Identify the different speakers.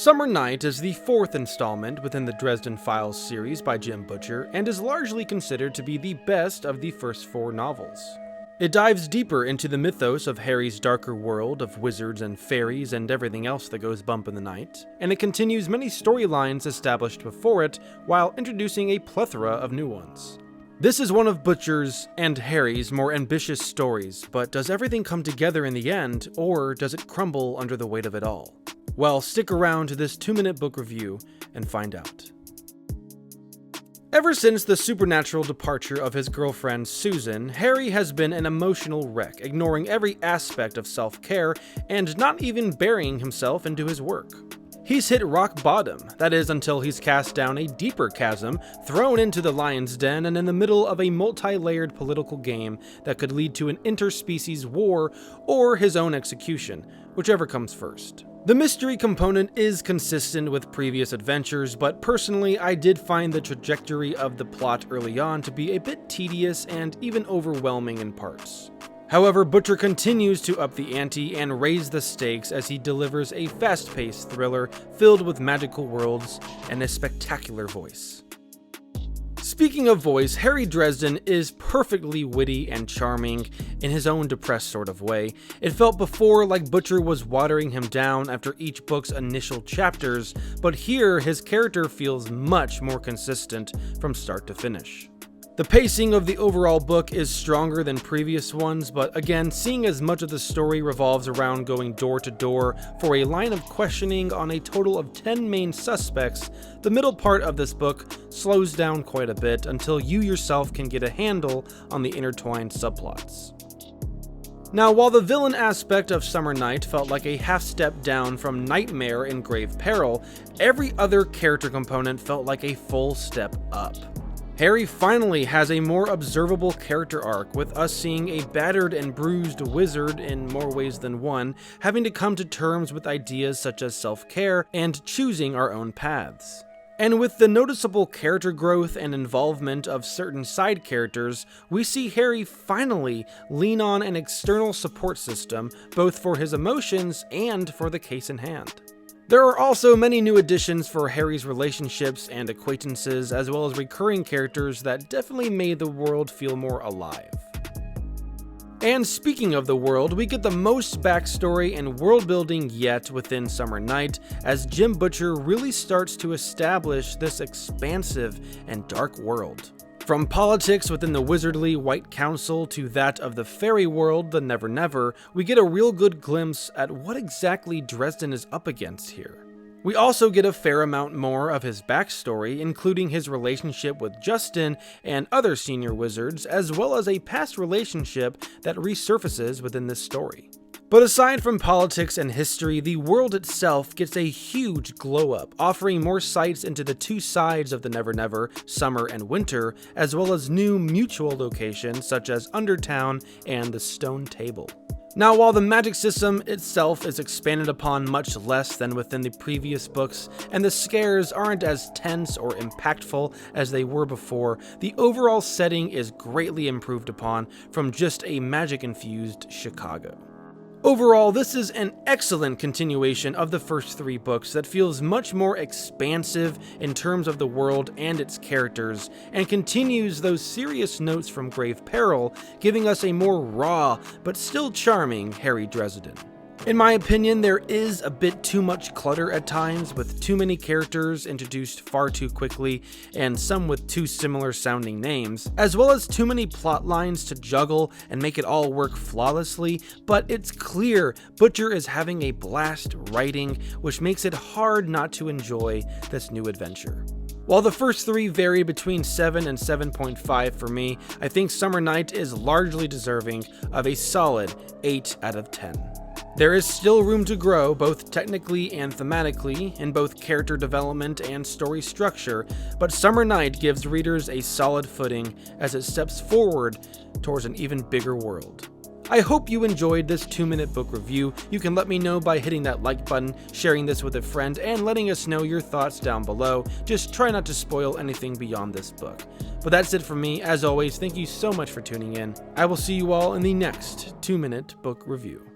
Speaker 1: Summer Night is the fourth installment within the Dresden Files series by Jim Butcher and is largely considered to be the best of the first four novels. It dives deeper into the mythos of Harry's darker world of wizards and fairies and everything else that goes bump in the night, and it continues many storylines established before it while introducing a plethora of new ones. This is one of Butcher's and Harry's more ambitious stories, but does everything come together in the end, or does it crumble under the weight of it all? Well, stick around to this 2-minute book review and find out. Ever since the supernatural departure of his girlfriend Susan, Harry has been an emotional wreck, ignoring every aspect of self-care and not even burying himself into his work. He's hit rock bottom, that is until he's cast down a deeper chasm, thrown into the lion's den, and in the middle of a multi-layered political game that could lead to an interspecies war or his own execution, whichever comes first. The mystery component is consistent with previous adventures, but personally I did find the trajectory of the plot early on to be a bit tedious and even overwhelming in parts. However, Butcher continues to up the ante and raise the stakes as he delivers a fast-paced thriller filled with magical worlds and a spectacular voice. Speaking of voice, Harry Dresden is perfectly witty and charming in his own depressed sort of way. It felt before like Butcher was watering him down after each book's initial chapters, but here his character feels much more consistent from start to finish. The pacing of the overall book is stronger than previous ones, but again, seeing as much of the story revolves around going door to door for a line of questioning on a total of 10 main suspects, the middle part of this book slows down quite a bit until you yourself can get a handle on the intertwined subplots. Now, while the villain aspect of Summer Night felt like a half step down from Nightmare in Grave Peril, every other character component felt like a full step up. Harry finally has a more observable character arc, with us seeing a battered and bruised wizard in more ways than one, having to come to terms with ideas such as self-care and choosing our own paths. And with the noticeable character growth and involvement of certain side characters, we see Harry finally lean on an external support system, both for his emotions and for the case in hand. There are also many new additions for Harry's relationships and acquaintances, as well as recurring characters that definitely made the world feel more alive. And speaking of the world, we get the most backstory and world building yet within Summer Night, as Jim Butcher really starts to establish this expansive and dark world. From politics within the wizardly White Council to that of the fairy world, the Never Never, we get a real good glimpse at what exactly Dresden is up against here. We also get a fair amount more of his backstory, including his relationship with Justin and other senior wizards, as well as a past relationship that resurfaces within this story. But aside from politics and history, the world itself gets a huge glow-up, offering more sights into the two sides of the Never Never, summer and winter, as well as new mutual locations such as Undertown and the Stone Table. Now, while the magic system itself is expanded upon much less than within the previous books, and the scares aren't as tense or impactful as they were before, the overall setting is greatly improved upon from just a magic-infused Chicago. Overall, this is an excellent continuation of the first three books that feels much more expansive in terms of the world and its characters, and continues those serious notes from Grave Peril, giving us a more raw but still charming Harry Dresden. In my opinion, there is a bit too much clutter at times, with too many characters introduced far too quickly, and some with too similar sounding names, as well as too many plot lines to juggle and make it all work flawlessly, but it's clear Butcher is having a blast writing, which makes it hard not to enjoy this new adventure. While the first three vary between 7 and 7.5 for me, I think Summer Night is largely deserving of a solid 8 out of 10. There is still room to grow, both technically and thematically, in both character development and story structure, but Summer Night gives readers a solid footing as it steps forward towards an even bigger world. I hope you enjoyed this 2-minute book review. You can let me know by hitting that like button, sharing this with a friend, and letting us know your thoughts down below. Just try not to spoil anything beyond this book. But that's it from me. As always, thank you so much for tuning in. I will see you all in the next 2-minute book review.